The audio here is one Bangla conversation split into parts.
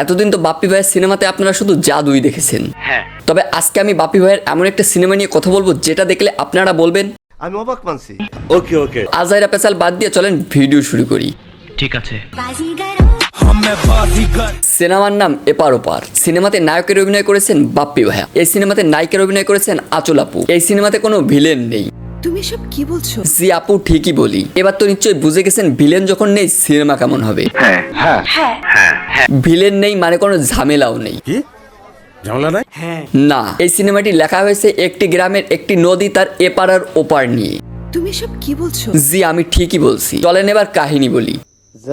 এতদিন তো বাপ্পি ভাইয়ের সিনেমাতে আপনারা শুধু জাদুই দেখেছেন। হ্যাঁ, তবে আজকে আমি বাপ্পি ভাইয়ের এমন একটা সিনেমা নিয়ে কথা বলবো যেটা দেখলে আপনারা বলবেন আমি অবাক মানছি। ওকে ওকে, আজাইরা পেছাল বাদ দিয়ে চলেন ভিডিও শুরু করি। ঠিক আছে। সিনেমার নাম এপার ওপার। সিনেমাতে নায়কের অভিনয় করেছেন বাপ্পি ভাইয়া। এই সিনেমাতে নায়িকার অভিনয় করেছেন আঁচল আপু। এই সিনেমাতে কোনো ভিলেন নেই। তুমি সব কি বলছো? জি আপু, ঠিকই বলি। এবার তো নিশ্চয়ই বুঝে গেছেন ভিলেন যখন নেই সিনেমা কেমন হবে। হ্যাঁ হ্যাঁ হ্যাঁ হ্যাঁ, ভিলেন নেই মানে কোনো ঝামেলাও নেই। কি ঝামেলা নাই? না, এই সিনেমাটি লেখা হয়েছে একটি গ্রামের একটি নদী তার এপার আর ওপার নিয়ে। তুমি সব কি বলছো? জি আমি ঠিকই বলছি। চলেন এবার কাহিনী বলি।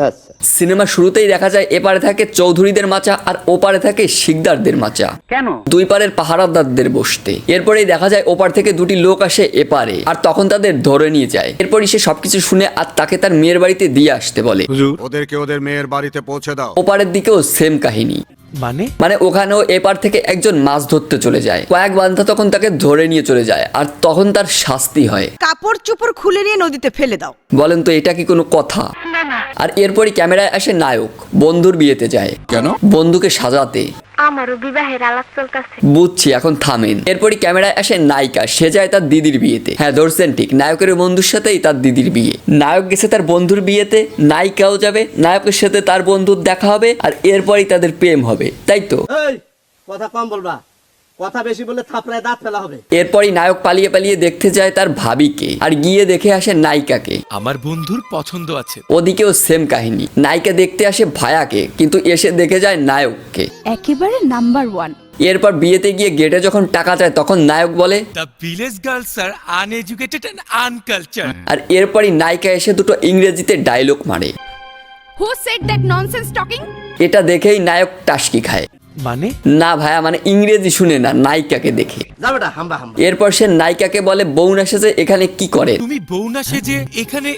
আচ্ছা, সিনেমা শুরুতেই দেখা যায় এপারে থাকে চৌধুরীদের মাচা আর ওপারে থাকে শিকদারদের মাচা। কেন? দুই পারের পাহারাদারদের বসতে। এরপরেই দেখা যায় ওপার থেকে দুটি লোক আসে এপারে আর তখন তাদের ধরে নিয়ে যায়। এরপরই সে সবকিছু শুনে আর তাকে তার মেয়ের বাড়িতে দিয়ে আসতে বলে। ওদেরকে ওদের মেয়ের বাড়িতে পৌঁছে দাও। ওপারের দিকেও সেম কাহিনী। মানে ওখানেও এপার থেকে একজন মাছ ধরতে চলে যায়। কয়েক বান্ধা তখন তাকে ধরে নিয়ে চলে যায় আর তখন তার শাস্তি হয়। কাপড় চোপড় খুলে নিয়ে নদীতে ফেলে দাও। বলেন তো এটা কি কোনো কথা? আর এরপরই ক্যামেরায় আসে নায়ক বন্ধুর বিয়েতে যায়। কেন? বন্ধুকে সাজাতে। আমারও বিবাহের আলাপ চলতেছে। বুঝছি, এখন থামেন। এরপরই ক্যামেরায় আসে নায়িকা। সে যায় তার দিদির বিয়েতে। হ্যাঁ ধরছেন ঠিক, নায়কের বন্ধুর সাথেই তার দিদির বিয়ে। নায়ক গেছে তার বন্ধুর বিয়েতে, নায়িকাও যাবে। নায়কের সাথে তার বন্ধুর দেখা হবে আর এরপরই তাদের প্রেম হবে, তাই তো? এই কথা কম বলবা, কথা বেশি বললে থাপড়ায় দাঁত ফেলা হবে। এরপরই নায়ক পালিয়ে পালিয়ে দেখতে যায় তার ভাবিকে আর গিয়ে দেখে আসে নায়িকাকে। আমার বন্ধুর পছন্দ আছে। ওদিকেও সেম কাহিনী। নায়িকা দেখতে আসে ভায়াকে কিন্তু এসে দেখে যায় নায়ককে। একেবারে নাম্বার 1। এরপর বিয়েতে গিয়ে গেটে যখন টাকা চায় তখন নায়ক বলে the village girls are uneducated and unculture. আর এরপরই নায়িকা এসে দুটো ইংরেজিতে ডায়লগ মারে। Who said that nonsense talking? এটা দেখেই নায়ক টাসকি খায়। মানে না ভাইয়া, মানে ইংরেজি শুনে না, নায়িকাকে দেখে। যাবে না হাম্বা হাম্বা। এরপর সে নায়িকাকে বলে বউ না সেজে এখানে কি করে? তুমি বউ না সেজে এখানে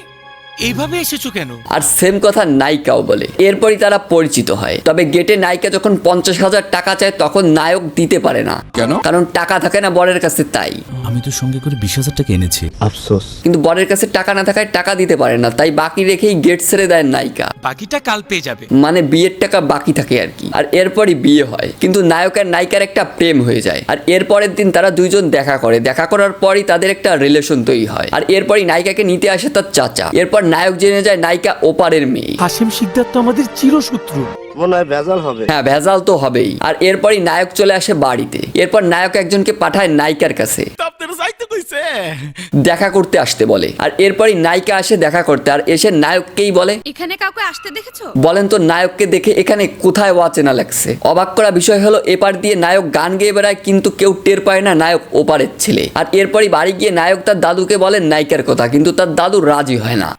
এইভাবে এসেছো কেন? আর সেম কথা নায়িকাও বলে। এরপরই তারা পরিচিত হয়। তবে গেটে নায়িকা যখন 50,000 টাকা চায় তখন নায়ক দিতে পারে না। কেন? কারণ টাকা থাকে না বরের কাছে, তাই। আমি তো সঙ্গে করে 20,000 টাকা এনেছি। আফসোস। কিন্তু বরের কাছে টাকা না থাকায় টাকা দিতে পারে না, তাই বাকি রেখেই গেট ছেড়ে দেয় নায়িকা। বাকিটা কাল পেয়ে যাবে। মানে বিয়ের টাকা বাকি থাকে আর কি। আর এরপরই বিয়ে হয়। কিন্তু নায়ক আর নায়িকার একটা প্রেম হয়ে যায়। আর এরপরের দিন তারা দুইজন দেখা করে। দেখা করার পরই তাদের একটা রিলেশন তৈরি হয়। আর এরপরই নায়িকাকে নিতে আসে তার চাচা। এরপর নায়ক জেনে যায় নায়িকা ওপারের মেয়ে। হাসিম শিকদার তো আমাদের চিরশত্রু। মনে হয় ভেজাল হবে। হ্যাঁ ভেজাল তো হবেই। আর এরপরই নায়ক চলে আসে বাড়িতে। এরপর নায়ক একজনকে পাঠায় নায়িকার কাছে দেখা করতে আসতে বলে। আর এরপরই নায়িকা আসে দেখা করতে আর এসে নায়ককেই বলে এখানে কাউকে আসতে দেখেছো? বলেন তো নায়ককে দেখে এখানে কোথায় অচেনা লাগছে। অবাক করা বিষয় হলো এপার দিয়ে নায়ক গান গেয়ে বেড়ায় কিন্তু কেউ টের পায় না নায়ক ওপারের ছেলে। আর এরপরই বাড়ি গিয়ে নায়ক তার দাদুকে বলেন নায়িকার কথা, কিন্তু তার দাদু রাজি হয় না।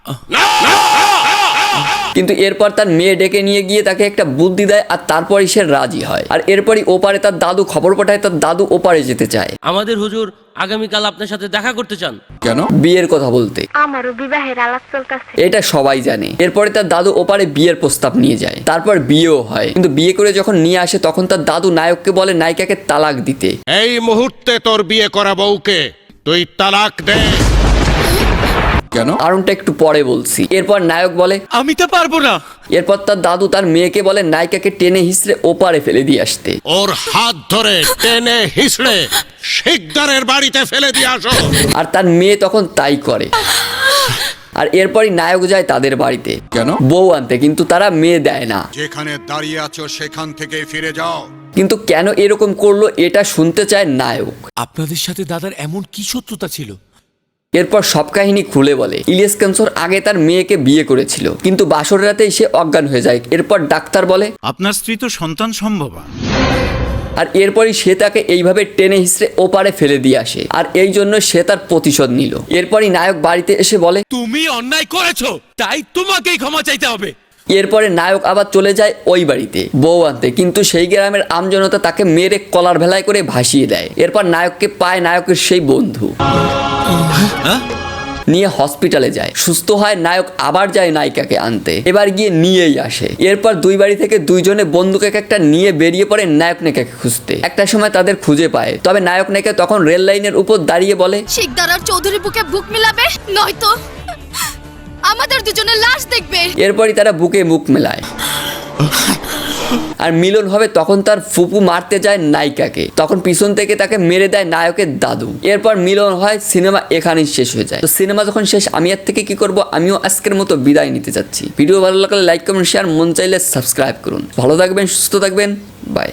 কিন্তু এরপর তার মেয়ে ডেকে নিয়ে গিয়ে তাকে একটা বুদ্ধি দেয় আর তারপরই সে রাজি হয়। আর এরপরই ওপারে তার দাদু খবর পাঠায় তার দাদু ওপারে যেতে চায়। আমাদের হুজুর আগামীকাল আপনার সাথে দেখা করতে চান। কেন? বিয়ের কথা বলতে। আমারও বিবাহের আলাপ চলতেছে। এটা সবাই জানে। এরপরে তার দাদু ওপারে বিয়ের প্রস্তাব নিয়ে যায়। তারপর বিয়েও হয়। কিন্তু বিয়ে করে যখন নিয়ে আসে তখন তার দাদু নায়ককে বলে নায়িকাকে তালাক দিতে। এই মুহূর্তে তোর বিয়ে করা বউকে তুই তালাক দে। কেন? কারণটা একটু পরে বলছি। এরপর নায়ক বলে আমি তো পারবো না। এরপর তার দাদু তার মেয়েকে বলে নায়িকাকে টেনে হিসড়ে ওপারে ফেলে দিয়ে আসতে। ওর হাত ধরে টেনে হিসড়ে শিকদারের বাড়িতে ফেলে দিয়ে আসো। আর তার মেয়ে তখন তাই করে। আর এরপরই নায়ক যায় তাদের বাড়িতে। কেন? বউ আনতে, কিন্তু তারা মেয়ে দেয় না। যেখানে দাঁড়িয়ে আছো সেখান থেকে ফিরে যাও। কিন্তু কেন এরকম করলো এটা শুনতে চায় নায়ক। আপনাদের সাথে দাদার এমন কি শত্রুতা ছিল? এরপর সব কাহিনী খুলে বলে ইলিয়াস কানসর আগে তার মেয়েকে বিয়ে করেছিল কিন্তু বাসর রাতেই সে অজ্ঞান হয়ে যায়। এরপর ডাক্তার বলে আপনার স্ত্রী তো সন্তান সম্ভব। আর এরপরই সে তাকে এইভাবে টেনে হিসড়ে ওপারে ফেলে দিয়ে আসে। আর এই জন্য সে তার প্রতিশোধ নিল। এরপরই নায়ক বাড়িতে এসে বলে তুমি অন্যায় করেছো, তাই তোমাকেই ক্ষমা চাইতে হবে। এরপরে নায়ক আবার চলে যায় ওই বাড়িতে বউ আনতে, কিন্তু সেই গ্রামের আমজনতা তাকে মেরে কলার ভেলায় করে ভাসিয়ে দেয়। এরপর নায়ককে পায় নায়কের সেই বন্ধু, নিয়ে হসপিটালে যায়। সুস্থ হয় নায়ক আবার যায় নায়িকাকে আনতে, এবার গিয়ে নিয়েই আসে। এরপর দুই বাড়ি থেকে দুইজনে বন্দুক একটা নিয়ে বেরিয়ে পড়ে নায়ক নায়িকাকে খুঁজতে। একটা সময় তাদের খুঁজে পায়। তবে নায়ক নায়িকা তখন রেল লাইনের উপর দাঁড়িয়ে বলে শিকদার আর চৌধুরী বুকে বুক মিলাবে, নয়তো আমাদের দুজনের লাশ দেখবে। এরপরই তারা বুকে মুখ মেলায়। আর মিলন হবে তখন তার ফুপু মারতে যায় নায়িকাকে, তখন পিছন থেকে তাকে মেরে দেয় নায়কের দাদু। এরপর মিলন হয়, সিনেমা এখানেই শেষ হয়ে যায়। তো সিনেমা যখন শেষ, আমি এর থেকে কি করব, আমিও আজকের মতো বিদায় নিতে যাচ্ছি। ভিডিও ভালো লাগলে লাইক কমেন্ট শেয়ার, মন চাইলে সাবস্ক্রাইব করুন। ভালো থাকবেন, সুস্থ থাকবেন, বাই।